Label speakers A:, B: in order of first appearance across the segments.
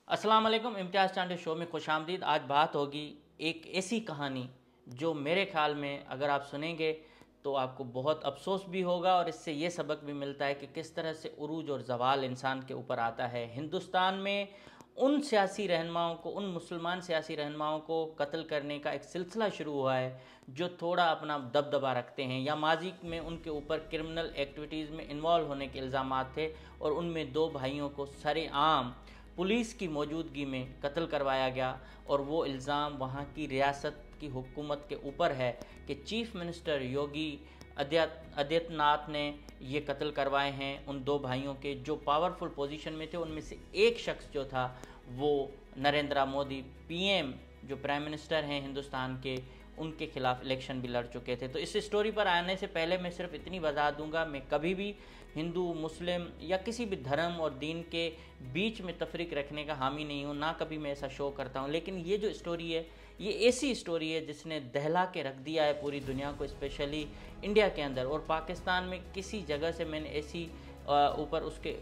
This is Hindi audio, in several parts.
A: अस्सलाम वालेकुम। इम्तियाज़ चांडे शो में खुशामदीद। आज बात होगी एक ऐसी कहानी जो मेरे ख्याल में अगर आप सुनेंगे तो आपको बहुत अफसोस भी होगा और इससे ये सबक भी मिलता है कि किस तरह से उरूज और ज़वाल इंसान के ऊपर आता है। हिंदुस्तान में उन सियासी रहनुमाओं को, उन मुसलमान सियासी रहनुमाओं को कत्ल करने का एक सिलसिला शुरू हुआ है जो थोड़ा अपना दबदबा रखते हैं या माजी में उनके ऊपर क्रिमिनल एक्टिविटीज़ में इन्वॉल्व होने के इल्ज़ाम थे और उनमें दो भाइयों को सरेआम पुलिस की मौजूदगी में कत्ल करवाया गया। और वो इल्ज़ाम वहाँ की रियासत की हुकूमत के ऊपर है कि चीफ़ मिनिस्टर योगी आदित्यनाथ ने ये कत्ल करवाए हैं उन दो भाइयों के जो पावरफुल पोजीशन में थे। उनमें से एक शख्स जो था वो नरेंद्र मोदी पीएम जो प्राइम मिनिस्टर हैं हिंदुस्तान के, उनके खिलाफ इलेक्शन भी लड़ चुके थे। तो इस स्टोरी पर आने से पहले मैं सिर्फ इतनी वजाहत दूंगा, मैं कभी भी हिंदू मुस्लिम या किसी भी धर्म और दीन के बीच में तफरीक रखने का हामी नहीं हूँ, ना कभी मैं ऐसा शो करता हूँ। लेकिन ये जो स्टोरी है ये ऐसी स्टोरी है जिसने दहला के रख दिया है पूरी दुनिया को, स्पेशली इंडिया के अंदर। और पाकिस्तान में किसी जगह से मैंने ऐसी ऊपर उसके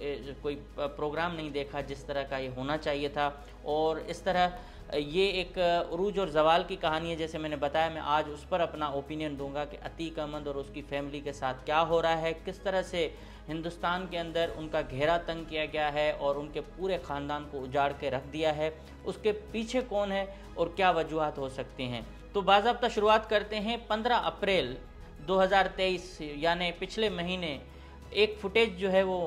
A: कोई प्रोग्राम नहीं देखा जिस तरह का ये होना चाहिए था। और इस तरह ये एक उरूज और ज़वाल की कहानी है। जैसे मैंने बताया, मैं आज उस पर अपना ओपिनियन दूंगा कि अतीक अहमद और उसकी फैमिली के साथ क्या हो रहा है, किस तरह से हिंदुस्तान के अंदर उनका घेरा तंग किया गया है और उनके पूरे ख़ानदान को उजाड़ के रख दिया है। उसके पीछे कौन है और क्या वजूहात हो सकती हैं। तो बाज़ाब्ता शुरुआत करते हैं। 15 अप्रैल 2023 यानी पिछले महीने एक फुटेज जो है वो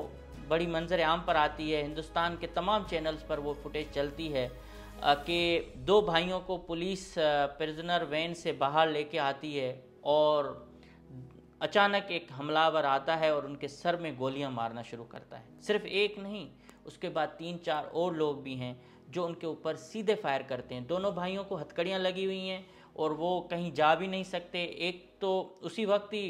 A: बड़ी मंजर आम पर आती है। हिंदुस्तान के तमाम चैनल्स पर वो फुटेज चलती है कि दो भाइयों को पुलिस प्रिजनर वैन से बाहर लेके आती है और अचानक एक हमलावर आता है और उनके सर में गोलियां मारना शुरू करता है। सिर्फ एक नहीं, उसके बाद 3-4 और लोग भी हैं जो उनके ऊपर सीधे फायर करते हैं। दोनों भाइयों को हथकड़ियां लगी हुई हैं और वो कहीं जा भी नहीं सकते। एक तो उसी वक्त ही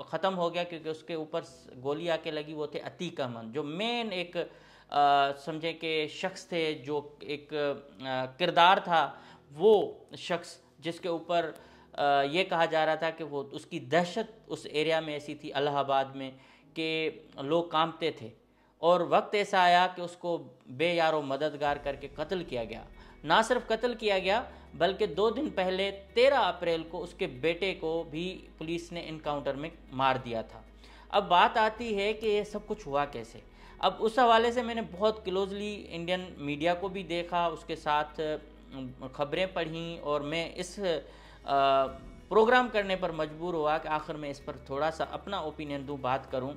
A: ख़त्म हो गया क्योंकि उसके ऊपर गोली आके लगी, वो थे अतीक अहमद जो मेन एक समझे कि शख्स थे, जो एक किरदार था, वो शख्स जिसके ऊपर ये कहा जा रहा था कि वो उसकी दहशत उस एरिया में ऐसी थी इलाहाबाद में कि लोग कांपते थे। और वक्त ऐसा आया कि उसको बेयारो मददगार करके कत्ल किया गया। ना सिर्फ कत्ल किया गया बल्कि 2 दिन पहले 13 अप्रैल को उसके बेटे को भी पुलिस ने इनकाउंटर में मार दिया था। अब बात आती है कि ये सब कुछ हुआ कैसे। अब उस हवाले से मैंने बहुत क्लोजली इंडियन मीडिया को भी देखा, उसके साथ खबरें पढ़ी और मैं इस प्रोग्राम करने पर मजबूर हुआ कि आखिर में इस पर थोड़ा सा अपना ओपिनियन दूँ, बात करूँ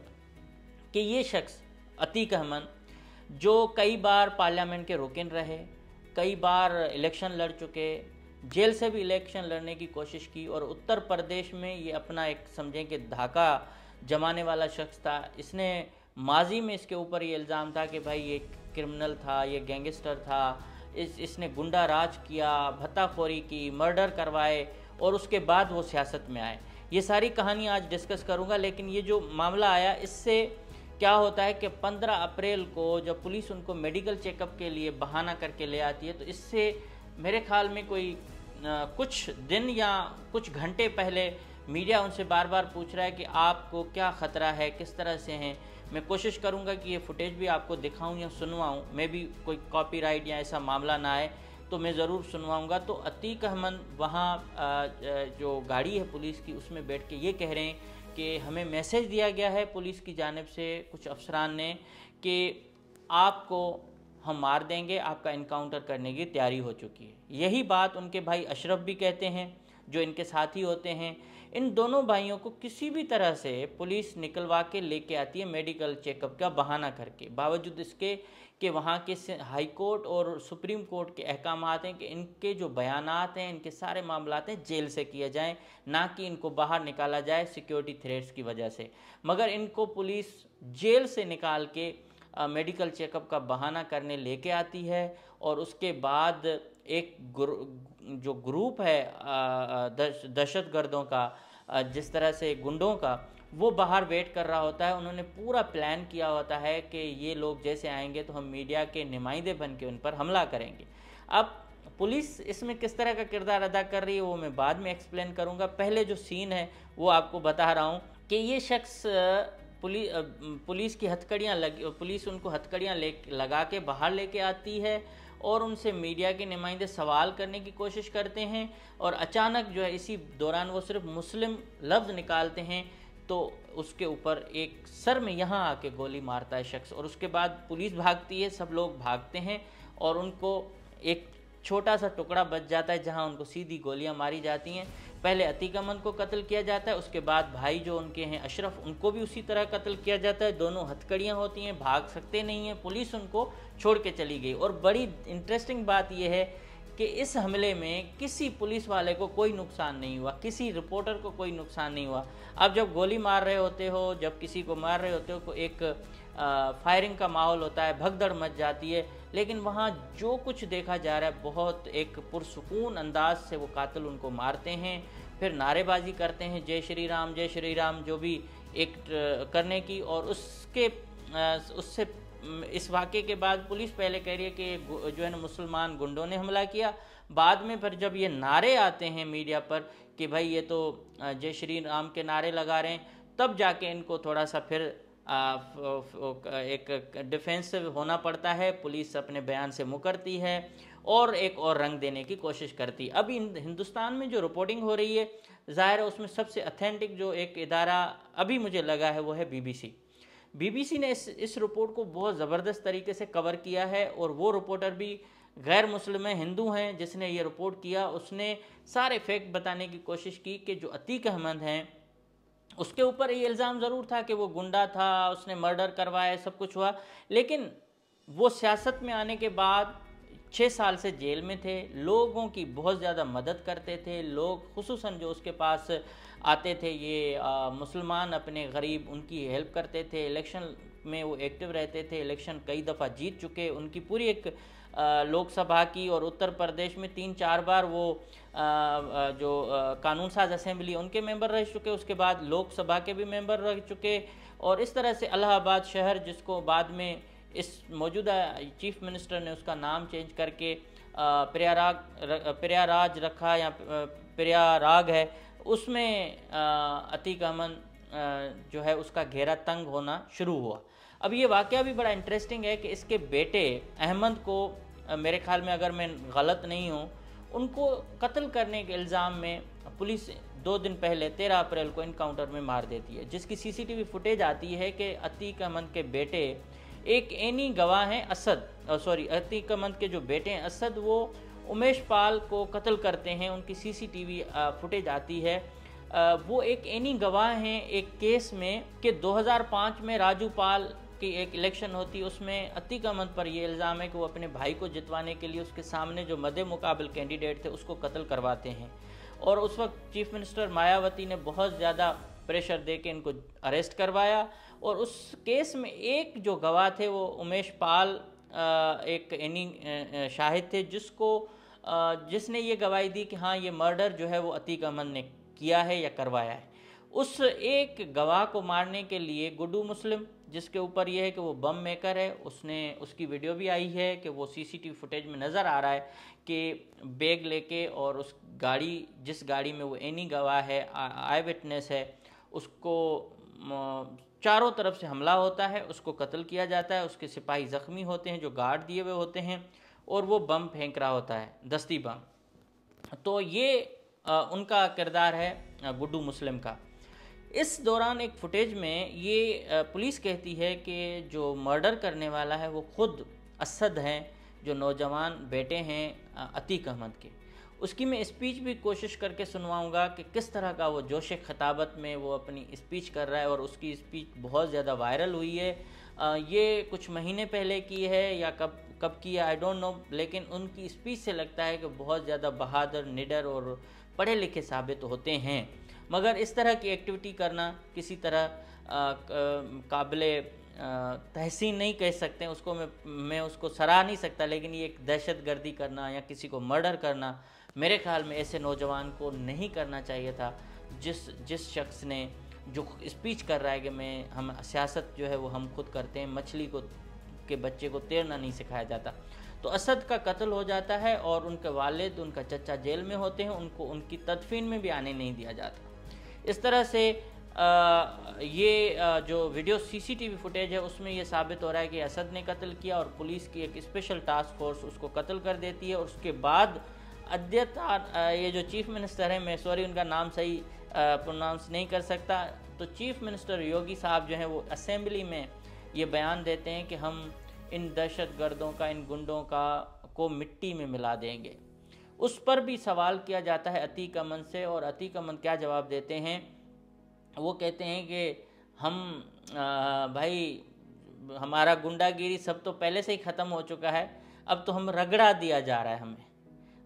A: कि ये शख्स अतीक अहमद जो कई बार पार्लियामेंट के रुकन रहे, कई बार इलेक्शन लड़ चुके, जेल से भी इलेक्शन लड़ने की कोशिश की और उत्तर प्रदेश में ये अपना एक समझें कि धाका जमाने वाला शख्स था। इसने माजी में इसके ऊपर ये इल्ज़ाम था कि भाई ये क्रिमिनल था, ये गैंगस्टर था, इसने गुंडा राज किया, भत्ताखोरी की, मर्डर करवाए और उसके बाद वो सियासत में आए। ये सारी कहानी आज डिस्कस करूँगा। लेकिन ये जो मामला आया, इससे क्या होता है कि 15 अप्रैल को जब पुलिस उनको मेडिकल चेकअप के लिए बहाना करके ले आती है, तो इससे मेरे ख्याल में कोई कुछ दिन या कुछ घंटे पहले मीडिया उनसे बार बार पूछ रहा है कि आपको क्या ख़तरा है, किस तरह से हैं। मैं कोशिश करूंगा कि ये फुटेज भी आपको दिखाऊं या सुनवाऊं, मैं भी कोई कॉपीराइट या ऐसा मामला ना आए तो मैं ज़रूर सुनवाऊंगा। तो अतीक अहमद वहाँ जो गाड़ी है पुलिस की उसमें बैठ के ये कह रहे हैं कि हमें मैसेज दिया गया है पुलिस की जानिब से, कुछ अफसरान ने, कि आपको हम मार देंगे, आपका इनकाउंटर करने की तैयारी हो चुकी है। यही बात उनके भाई अशरफ भी कहते हैं जो इनके साथी होते हैं। इन दोनों भाइयों को किसी भी तरह से पुलिस निकलवा के लेके आती है मेडिकल चेकअप का बहाना करके, बावजूद इसके कि वहाँ के हाई कोर्ट और सुप्रीम कोर्ट के अहकामात हैं कि इनके जो बयानात हैं, इनके सारे मामलात हैं, जेल से किए जाएं, ना कि इनको बाहर निकाला जाए सिक्योरिटी थ्रेट्स की वजह से। मगर इनको पुलिस जेल से निकाल के मेडिकल चेकअप का बहाना करने लेके आती है और उसके बाद एक जो ग्रुप है दहशतगर्दों का, जिस तरह से गुंडों का, वो बाहर वेट कर रहा होता है। उन्होंने पूरा प्लान किया होता है कि ये लोग जैसे आएंगे तो हम मीडिया के नुमाइंदे बन के उन पर हमला करेंगे। अब पुलिस इसमें किस तरह का किरदार अदा कर रही है वो मैं बाद में एक्सप्लेन करूँगा। पहले जो सीन है वो आपको बता रहा हूँ कि ये शख्स पुलिस की हथकड़ियाँ पुलिस उनको हथकड़ियाँ लगा के बाहर लेके आती है और उनसे मीडिया के नुमाइंदे सवाल करने की कोशिश करते हैं, और अचानक जो है इसी दौरान वो सिर्फ मुस्लिम लफ्ज़ निकालते हैं तो उसके ऊपर एक सर में यहाँ आके गोली मारता है शख्स, और उसके बाद पुलिस भागती है, सब लोग भागते हैं और उनको एक छोटा सा टुकड़ा बच जाता है जहाँ उनको सीधी गोलियाँ मारी जाती हैं। पहले अतीक अहमद को कत्ल किया जाता है, उसके बाद भाई जो उनके हैं अशरफ, उनको भी उसी तरह कत्ल किया जाता है। दोनों हथकड़ियाँ होती हैं, भाग सकते नहीं हैं, पुलिस उनको छोड़ के चली गई। और बड़ी इंटरेस्टिंग बात यह है कि इस हमले में किसी पुलिस वाले को कोई नुकसान नहीं हुआ, किसी रिपोर्टर को कोई नुकसान नहीं हुआ। अब जब गोली मार रहे होते हो, जब किसी को मार रहे होते हो तो एक फायरिंग का माहौल होता है, भगदड़ मच जाती है, लेकिन वहाँ जो कुछ देखा जा रहा है बहुत एक पुरसुकून अंदाज से वो कातिल उनको मारते हैं, फिर नारेबाजी करते हैं जय श्री राम जो भी एक करने की। और उससे इस वाक़े के बाद पुलिस पहले कह रही है कि जो है ना मुसलमान गुंडों ने हमला किया, बाद में फिर जब ये नारे आते हैं मीडिया पर कि भाई ये तो जय श्री राम के नारे लगा रहे हैं, तब जाके इनको थोड़ा सा फिर एक डिफेंसिव होना पड़ता है। पुलिस अपने बयान से मुकरती है और एक और रंग देने की कोशिश करती है। अभी हिंदुस्तान में जो रिपोर्टिंग हो रही है, ज़ाहिर है उसमें सबसे अथेंटिक जो एक इदारा अभी मुझे लगा है वो है बीबीसी ने इस रिपोर्ट को बहुत ज़बरदस्त तरीके से कवर किया है। और वो रिपोर्टर भी गैर मुस्लिम है, हिंदू हैं, जिसने ये रिपोर्ट किया, उसने सारे फैक्ट बताने की कोशिश की कि जो अतीक अहमद हैं उसके ऊपर ये इल्ज़ाम ज़रूर था कि वो गुंडा था, उसने मर्डर करवाया, सब कुछ हुआ, लेकिन वो सियासत में आने के बाद 6 साल से जेल में थे, लोगों की बहुत ज़्यादा मदद करते थे, लोग खुसूसन जो उसके पास आते थे ये मुसलमान अपने गरीब, उनकी हेल्प करते थे, इलेक्शन में वो एक्टिव रहते थे, इलेक्शन कई दफ़ा जीत चुके, उनकी पूरी एक लोकसभा की और उत्तर प्रदेश में 3-4 बार वो जो कानून साज असेंबली उनके मेंबर रह चुके, उसके बाद लोकसभा के भी मेंबर रह चुके। और इस तरह से इलाहाबाद शहर, जिसको बाद में इस मौजूदा चीफ मिनिस्टर ने उसका नाम चेंज करके प्रयागराज रखा या प्रयागराज है, उसमें अतीक अहमद जो है उसका घेरा तंग होना शुरू हुआ। अब ये वाक़या भी बड़ा इंटरेस्टिंग है कि इसके बेटे अहमद को मेरे ख्याल में, अगर मैं गलत नहीं हूँ, उनको कत्ल करने के इल्ज़ाम में पुलिस 2 दिन पहले 13 अप्रैल को इनकाउंटर में मार देती है, जिसकी सीसीटीवी फुटेज आती है कि अतीक अहमद के बेटे एक एनी गवाह हैं अतीक अहमद के जो बेटे हैं असद, वो उमेश पाल को कत्ल करते हैं, उनकी सीसीटीवी फुटेज आती है। वो एक एनी गवाह हैं एक केस में कि 2005 में राजू पाल की एक इलेक्शन होती है, उसमें अतीक अहमद पर यह इल्ज़ाम है कि वो अपने भाई को जितवाने के लिए उसके सामने जो मद्दे मुकाबिल कैंडिडेट थे उसको कत्ल करवाते हैं। और उस वक्त चीफ मिनिस्टर मायावती ने बहुत ज़्यादा प्रेशर दे के इनको अरेस्ट करवाया। और उस केस में एक जो गवाह थे वो उमेश पाल एक एनी शाहिद थे, जिसने ये गवाही दी कि हाँ ये मर्डर जो है वो अतीक अहमद ने किया है या करवाया है। उस एक गवाह को मारने के लिए गुड्डू मुस्लिम, जिसके ऊपर यह है कि वो बम मेकर है, उसकी वीडियो भी आई है कि वो सीसीटीवी फुटेज में नज़र आ रहा है कि बैग लेके और उस गाड़ी, जिस गाड़ी में वो एनी गवाह है, आई विटनेस है, उसको चारों तरफ से हमला होता है, उसको कत्ल किया जाता है, उसके सिपाही ज़ख्मी होते हैं जो गार्ड दिए हुए होते हैं, और वो बम फेंक रहा होता है, दस्ती बम। तो ये उनका किरदार है गुड्डू मुस्लिम का। इस दौरान एक फुटेज में ये पुलिस कहती है कि जो मर्डर करने वाला है वो खुद असद हैं, जो नौजवान बेटे हैं अतीक अहमद के। उसकी मैं स्पीच भी कोशिश करके सुनवाऊंगा कि किस तरह का वो जोश खिताबत में वो अपनी स्पीच कर रहा है, और उसकी स्पीच बहुत ज़्यादा वायरल हुई है। ये कुछ महीने पहले की है या कब की है आई डोंट नो, लेकिन उनकी स्पीच से लगता है कि बहुत ज़्यादा बहादुर, निडर और पढ़े लिखे साबित होते हैं। मगर इस तरह की एक्टिविटी करना किसी तरह काबिले तहसीन नहीं कह सकते, उसको मैं उसको सराह नहीं सकता, लेकिन ये एक दहशतगर्दी करना या किसी को मर्डर करना मेरे ख्याल में ऐसे नौजवान को नहीं करना चाहिए था। जिस शख्स ने जो स्पीच कर रहा है कि हम सियासत जो है वो हम खुद करते हैं, मछली के बच्चे को तैरना नहीं सिखाया जाता। तो असद का कत्ल हो जाता है और उनके वालिद, उनका चचा जेल में होते हैं, उनको उनकी तदफीन में भी आने नहीं दिया जाता। इस तरह से जो वीडियो सीसीटीवी फुटेज है उसमें ये साबित हो रहा है कि असद ने कत्ल किया और पुलिस की एक स्पेशल टास्क फोर्स उसको कत्ल कर देती है। और उसके बाद ये जो चीफ मिनिस्टर है, मैं सॉरी उनका नाम सही प्रोनाउंस नहीं कर सकता, तो चीफ मिनिस्टर योगी साहब जो हैं वो असेंबली में ये बयान देते हैं कि हम इन दहशतगर्दों का, इन गुंडों को मिट्टी में मिला देंगे। उस पर भी सवाल किया जाता है अतीक अमन से, और अतीक अमन क्या जवाब देते हैं, वो कहते हैं कि हम भाई हमारा गुंडागिरी सब तो पहले से ही ख़त्म हो चुका है, अब तो हम रगड़ा दिया जा रहा है,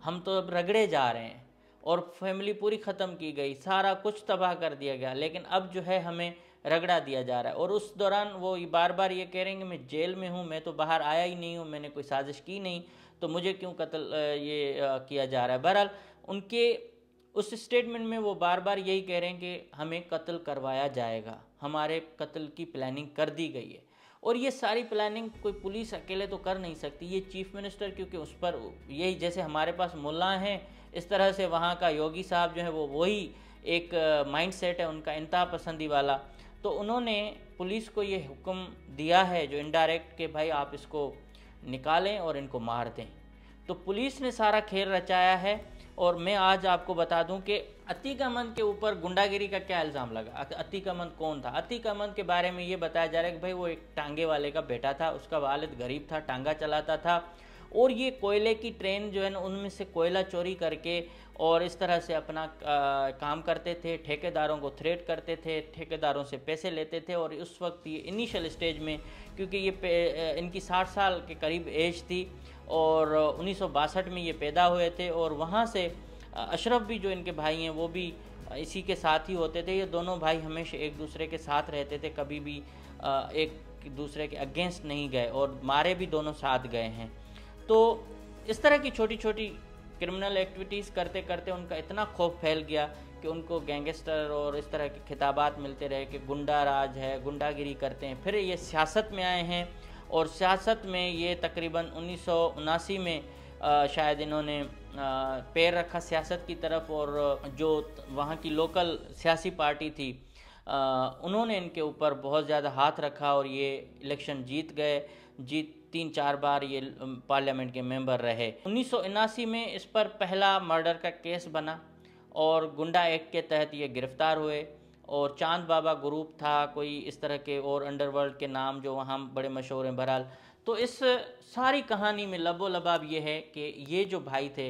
A: हम तो अब रगड़े जा रहे हैं और फैमिली पूरी ख़त्म की गई, सारा कुछ तबाह कर दिया गया, लेकिन अब जो है हमें रगड़ा दिया जा रहा है। और उस दौरान वो बार बार ये कह रहे हैं कि मैं जेल में हूँ, मैं तो बाहर आया ही नहीं हूँ, मैंने कोई साजिश की नहीं, तो मुझे क्यों कत्ल किया जा रहा है। बहरहाल उनके उस स्टेटमेंट में वो बार बार यही कह रहे हैं कि हमें कत्ल करवाया जाएगा, हमारे कत्ल की प्लानिंग कर दी गई है। और ये सारी प्लानिंग कोई पुलिस अकेले तो कर नहीं सकती, ये चीफ मिनिस्टर, क्योंकि उस पर यही जैसे हमारे पास मुल्ला हैं, इस तरह से वहाँ का योगी साहब जो है वो वही एक माइंड सेट है उनका, इंतहा पसंदी वाला। तो उन्होंने पुलिस को ये हुक्म दिया है जो इनडायरेक्ट, कि भाई आप इसको निकालें और इनको मार दें। तो पुलिस ने सारा खेल रचाया है। और मैं आज आपको बता दूं कि अतीक अमन के ऊपर गुंडागिरी का क्या इल्ज़ाम लगा। अतीक अमन कौन था? अतीक अमन के बारे में ये बताया जा रहा है कि भाई वो एक टांगे वाले का बेटा था, उसका वालिद गरीब था, टांगा चलाता था, और ये कोयले की ट्रेन जो है ना उनमें से कोयला चोरी करके और इस तरह से अपना काम करते थे, ठेकेदारों को थ्रेट करते थे, ठेकेदारों से पैसे लेते थे। और उस वक्त ये इनिशियल स्टेज में, क्योंकि ये इनकी 60 साल के करीब एज थी और 1962 में ये पैदा हुए थे, और वहाँ से अशरफ भी जो इनके भाई हैं वो भी इसी के साथ ही होते थे। ये दोनों भाई हमेशा एक दूसरे के साथ रहते थे, कभी भी एक दूसरे के अगेंस्ट नहीं गए, और मारे भी दोनों साथ गए हैं। तो इस तरह की छोटी छोटी क्रिमिनल एक्टिविटीज़ करते करते उनका इतना खौफ फैल गया कि उनको गैंगस्टर और इस तरह के खिताबात मिलते रहे कि गुंडा राज है, गुंडागिरी करते हैं। फिर ये सियासत में आए हैं, और सियासत में ये तकरीबन 1979 में शायद इन्होंने पैर रखा सियासत की तरफ, और जो वहाँ की लोकल सियासी पार्टी थी उन्होंने इनके ऊपर बहुत ज़्यादा हाथ रखा, और ये इलेक्शन जीत गए। 3-4 बार ये पार्लियामेंट के मेंबर रहे। 1979 में इस पर पहला मर्डर का केस बना, और गुंडा एक्ट के तहत ये गिरफ़्तार हुए। और चांद बाबा ग्रुप था कोई इस तरह के, और अंडरवर्ल्ड के नाम जो वहाँ बड़े मशहूर हैं। बहरहाल तो इस सारी कहानी में लबो लबाब ये है कि ये जो भाई थे,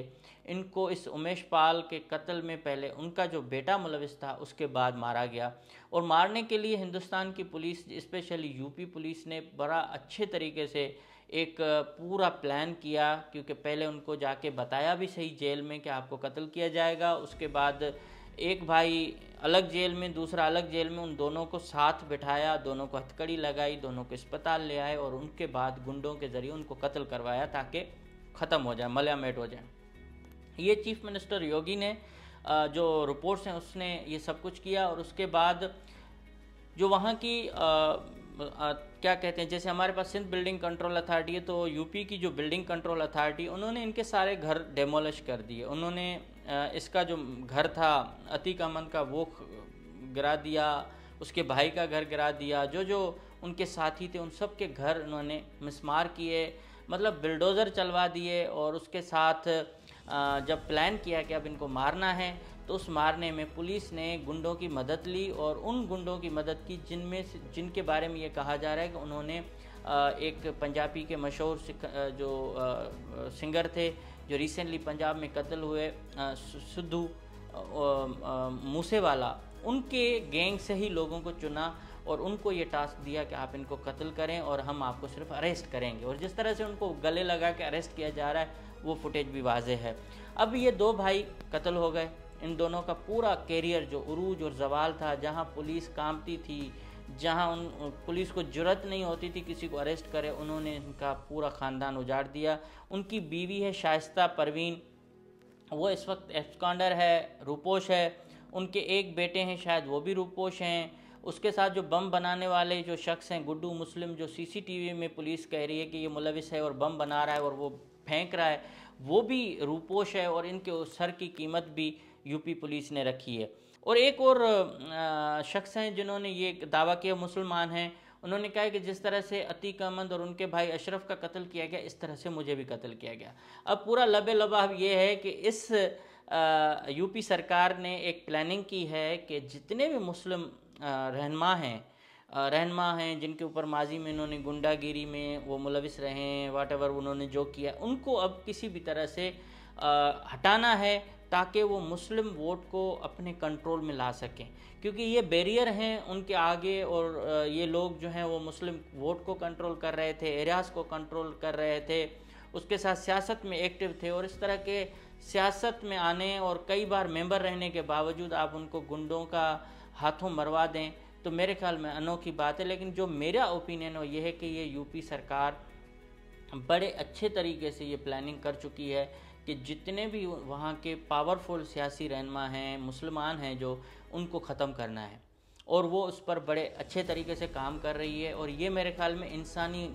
A: इनको इस उमेश पाल के कत्ल में पहले उनका जो बेटा मुलविस था, उसके बाद मारा गया। और मारने के लिए हिंदुस्तान की पुलिस, स्पेशली यूपी पुलिस ने बड़ा अच्छे तरीके से एक पूरा प्लान किया, क्योंकि पहले उनको जाके बताया भी सही जेल में कि आपको कत्ल किया जाएगा। उसके बाद एक भाई अलग जेल में, दूसरा अलग जेल में, उन दोनों को साथ बिठाया, दोनों को हथकड़ी लगाई, दोनों को अस्पताल ले आए, और उनके बाद गुंडों के ज़रिए उनको कत्ल करवाया ताकि ख़त्म हो जाए, मलयामेट हो जाए। ये चीफ मिनिस्टर योगी ने जो रिपोर्ट्स हैं उसने ये सब कुछ किया। और उसके बाद जो वहाँ की क्या कहते हैं, जैसे हमारे पास सिंध बिल्डिंग कंट्रोल अथॉरिटी है, तो यूपी की जो बिल्डिंग कंट्रोल अथॉरिटी, उन्होंने इनके सारे घर डेमोलिश कर दिए। उन्होंने इसका जो घर था अतीक अमन का वो गिरा दिया, उसके भाई का घर गिरा दिया, जो उनके साथी थे उन सब के घर उन्होंने मिसमार किए, मतलब बिल्डोज़र चलवा दिए। और उसके साथ जब प्लान किया कि अब इनको मारना है, तो उस मारने में पुलिस ने गुंडों की मदद ली, और उन गुंडों की मदद की जिनके बारे में ये कहा जा रहा है कि उन्होंने एक पंजाबी के मशहूर जो सिंगर थे जो रिसेंटली पंजाब में कत्ल हुए, सिद्धू मूसेवाला, उनके गैंग से ही लोगों को चुना और उनको ये टास्क दिया कि आप इनको कत्ल करें और हम आपको सिर्फ अरेस्ट करेंगे। और जिस तरह से उनको गले लगा के अरेस्ट किया जा रहा है वो फुटेज भी वाज़ेह है। अब ये दो भाई कत्ल हो गए, इन दोनों का पूरा कैरियर जो उरूज और जवाल था, जहां पुलिस कांपती थी, जहां पुलिस को जुर्रत नहीं होती थी किसी को अरेस्ट करे, उन्होंने इनका पूरा ख़ानदान उजाड़ दिया। उनकी बीवी है शाइस्ता परवीन, वो इस वक्त एब्सकॉन्डर है, रूपोश है। उनके एक बेटे हैं, शायद वो भी रूपोश हैं। उसके साथ जो बम बनाने वाले जो शख्स हैं गुड्डू मुस्लिम, जो सीसीटीवी में पुलिस कह रही है कि ये मुलविस है और बम बना रहा है और वो फेंक रहा है, वो भी रूपोश है। और इनके सर की कीमत भी यूपी पुलिस ने रखी है। और एक और शख्स हैं जिन्होंने ये दावा किया, मुसलमान हैं, उन्होंने कहा कि जिस तरह से अतीक अहमद और उनके भाई अशरफ का कत्ल किया गया, इस तरह से मुझे भी कत्ल किया गया। अब पूरा लबे लबाब ये है कि इस यूपी सरकार ने एक प्लानिंग की है कि जितने भी मुस्लिम रहनुमा हैं जिनके ऊपर माजी में इन्होंने गुंडागिरी में वो मुलविस रहे हैं, वाट एवर उन्होंने जो किया, उनको अब किसी भी तरह से हटाना है ताकि वो मुस्लिम वोट को अपने कंट्रोल में ला सकें, क्योंकि ये बैरियर हैं उनके आगे। और ये लोग जो हैं वो मुस्लिम वोट को कंट्रोल कर रहे थे, एरियाज़ को कंट्रोल कर रहे थे, उसके साथ सियासत में एक्टिव थे। और इस तरह के सियासत में आने और कई बार मेंबर रहने के बावजूद आप उनको गुंडों का हाथों मरवा दें, तो मेरे ख्याल में अनोखी बात है। लेकिन जो मेरा ओपिनियन है वो ये है कि ये यूपी सरकार बड़े अच्छे तरीके से ये प्लानिंग कर चुकी है कि जितने भी वहाँ के पावरफुल सियासी रहनुमा हैं, मुसलमान हैं, जो उनको ख़त्म करना है, और वो उस पर बड़े अच्छे तरीके से काम कर रही है। और ये मेरे ख्याल में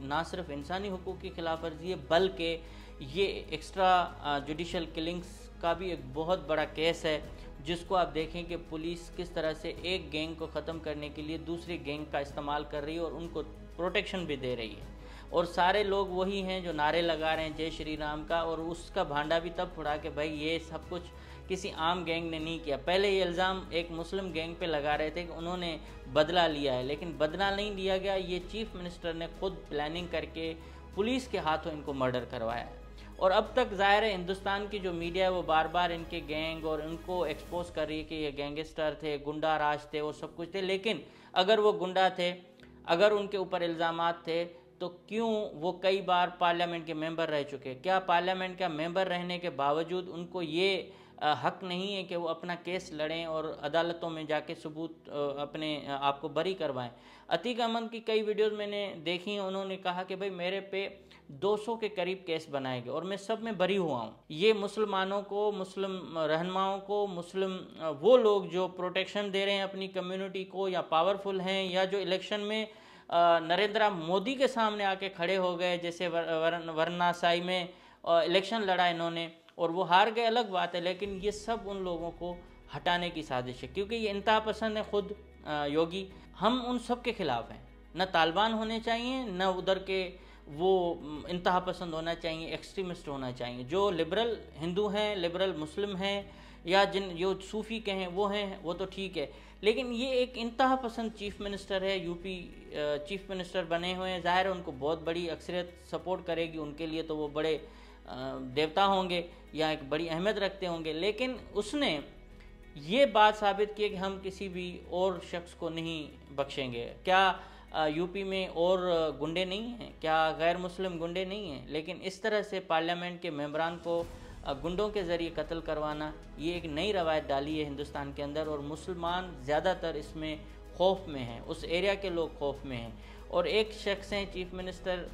A: ना सिर्फ इंसानी हुकूक की खिलाफ वर्जी है, बल्कि ये एक्स्ट्रा जुडिशल किलिंग्स का भी एक बहुत बड़ा केस है, जिसको आप देखें कि पुलिस किस तरह से एक गैंग को ख़त्म करने के लिए दूसरी गैंग का इस्तेमाल कर रही है और उनको प्रोटेक्शन भी दे रही है। और सारे लोग वही हैं जो नारे लगा रहे हैं जय श्री राम का, और उसका भांडा भी तब फुड़ा कि भाई ये सब कुछ किसी आम गैंग ने नहीं किया। पहले ये इल्ज़ाम एक मुस्लिम गैंग पे लगा रहे थे कि उन्होंने बदला लिया है, लेकिन बदला नहीं लिया गया। ये चीफ मिनिस्टर ने खुद प्लानिंग करके पुलिस के हाथों इनको मर्डर करवाया है। और अब तक ज़ाहिर है हिंदुस्तान की जो मीडिया है वो बार बार इनके गैंग और इनको एक्सपोज कर रही है कि ये गैंगस्टर थे, गुंडा राज थे और सब कुछ थे। लेकिन अगर वो गुंडा थे, अगर उनके ऊपर इल्ज़ामात थे, तो क्यों वो कई बार पार्लियामेंट के मेंबर रह चुके? क्या पार्लियामेंट का मेंबर रहने के बावजूद उनको ये हक नहीं है कि वो अपना केस लड़ें और अदालतों में जाके सबूत अपने आप को बरी करवाएं? अतीक अहमद की कई वीडियोस मैंने देखी हैं, उन्होंने कहा कि भाई मेरे पे 200 के करीब केस बनाए गए और मैं सब में बरी हुआ हूँ। ये मुसलमानों को, मुस्लिम रहनुमाओं को, मुस्लिम वो लोग जो प्रोटेक्शन दे रहे हैं अपनी कम्युनिटी को, या पावरफुल हैं, या जो इलेक्शन में नरेंद्र मोदी के सामने आके खड़े हो गए, जैसे वाराणसी में इलेक्शन लड़ा इन्होंने और वो हार गए, अलग बात है, लेकिन ये सब उन लोगों को हटाने की साजिश है, क्योंकि ये इंतहा पसंद है खुद योगी। हम उन सब के खिलाफ हैं, न तालिबान होने चाहिए, न उधर के वो इंतहा पसंद होना चाहिए, एक्सट्रीमिस्ट होना चाहिए। जो लिबरल हिंदू हैं, लिबरल मुस्लिम हैं, या जो सूफ़ी के हैं वो हैं, वो तो ठीक है, लेकिन ये एक इंतहा पसंद चीफ मिनिस्टर है, यूपी चीफ मिनिस्टर बने हुए हैं। ज़ाहिर है उनको बहुत बड़ी अक्सरियत सपोर्ट करेगी, उनके लिए तो वो बड़े देवता होंगे या एक बड़ी अहमियत रखते होंगे, लेकिन उसने ये बात साबित की कि हम किसी भी और शख्स को नहीं बख्शेंगे। क्या यूपी में और गुंडे नहीं हैं? क्या गैर मुस्लिम गुंडे नहीं हैं? लेकिन इस तरह से पार्लियामेंट के मेंबरान को गुंडों के ज़रिए कत्ल करवाना, ये एक नई रवायत डाली है हिंदुस्तान के अंदर, और मुसलमान ज़्यादातर इसमें खौफ में हैं, उस एरिया के लोग खौफ में हैं। और एक शख्स हैं चीफ मिनिस्टर,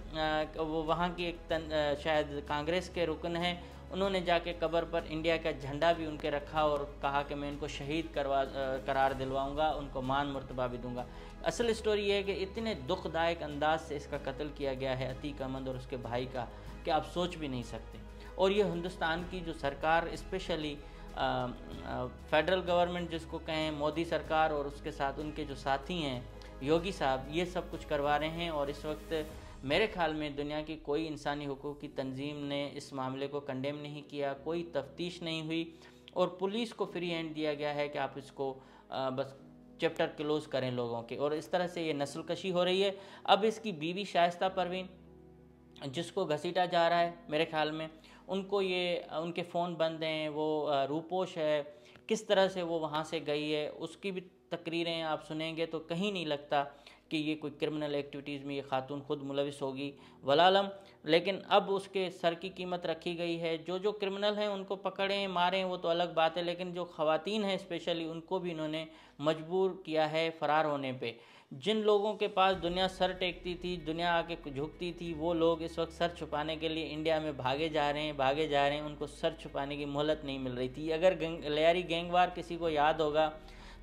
A: वो वहाँ की एक शायद कांग्रेस के रुकन हैं, उन्होंने जाके कब्र पर इंडिया का झंडा भी उनके रखा और कहा कि मैं इनको शहीद करार दिलवाऊंगा, उनको मान मर्तबा भी दूंगा। असल स्टोरी ये है कि इतने दुखदायक अंदाज से इसका कत्ल किया गया है अतीक अहमद और उसके भाई का, कि आप सोच भी नहीं सकते। और ये हिंदुस्तान की जो सरकार, स्पेशली फेडरल गवर्नमेंट जिसको कहें, मोदी सरकार और उसके साथ उनके जो साथी हैं योगी साहब, ये सब कुछ करवा रहे हैं। और इस वक्त मेरे ख्याल में दुनिया की कोई इंसानी हुकूक की तंजीम ने इस मामले को कंडेम नहीं किया, कोई तफ्तीश नहीं हुई, और पुलिस को फ्री हैंड दिया गया है कि आप इसको बस चैप्टर क्लोज करें लोगों के। और इस तरह से ये नस्ल कशी हो रही है। अब इसकी बीवी शाइस्ता परवीन, जिसको घसीटा जा रहा है, मेरे ख्याल में उनको ये उनके फ़ोन बंद हैं, वो रूपोश है, किस तरह से वो वहाँ से गई है, उसकी भी तकरीरें आप सुनेंगे तो कहीं नहीं लगता कि ये कोई क्रिमिनल एक्टिविटीज़ में ये खातून खुद मुलविस होगी, वलालम। लेकिन अब उसके सर की कीमत रखी गई है। जो क्रिमिनल हैं उनको पकड़ें मारें वो तो अलग बात है, लेकिन जो ख़वातीन हैं स्पेशली, उनको भी इन्होंने मजबूर किया है फ़रार होने पे। जिन लोगों के पास दुनिया सर टेकती थी, दुनिया आके झुकती थी, वो लोग इस वक्त सर छुपाने के लिए इंडिया में भागे जा रहे हैं। उनको सर छुपाने की मोहलत नहीं मिल रही थी। अगर लियारी गैंगवार किसी को याद होगा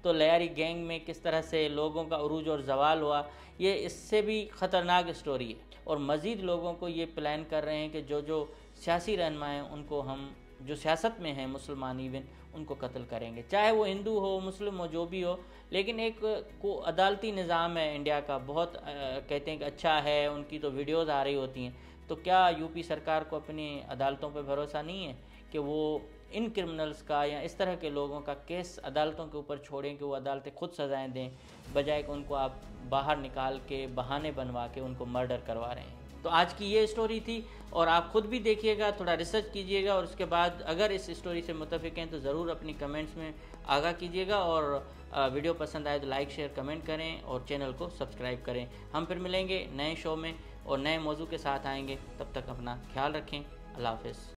A: तो लियारी गैंग में किस तरह से लोगों का उरूज और जवाल हुआ, ये इससे भी ख़तरनाक स्टोरी है। और मज़ीद लोगों को ये प्लान कर रहे हैं कि जो सियासी रहनुमा हैं उनको हम जो सियासत में हैं मुसलमान इवन, उनको कत्ल करेंगे, चाहे वो हिंदू हो, मुस्लिम हो, जो भी हो। लेकिन एक को अदालती निज़ाम है इंडिया का, बहुत कहते हैं कि अच्छा है, उनकी तो वीडियोज़ आ रही होती हैं। तो क्या यूपी सरकार को अपनी अदालतों पर भरोसा नहीं है कि वो इन क्रिमिनल्स का या इस तरह के लोगों का केस अदालतों के ऊपर छोड़ें कि वो अदालतें खुद सज़ाएं दें, बजाय कि उनको आप बाहर निकाल के बहाने बनवा के उनको मर्डर करवा रहे हैं। तो आज की ये स्टोरी थी, और आप खुद भी देखिएगा, थोड़ा रिसर्च कीजिएगा, और उसके बाद अगर इस स्टोरी से मुत्तफिक हैं तो ज़रूर अपनी कमेंट्स में आगाह कीजिएगा। और वीडियो पसंद आए तो लाइक, शेयर, कमेंट करें और चैनल को सब्सक्राइब करें। हम फिर मिलेंगे नए शो में और नए मौजू के साथ आएंगे। तब तक अपना ख्याल रखें। अल्लाह हाफ़िज़।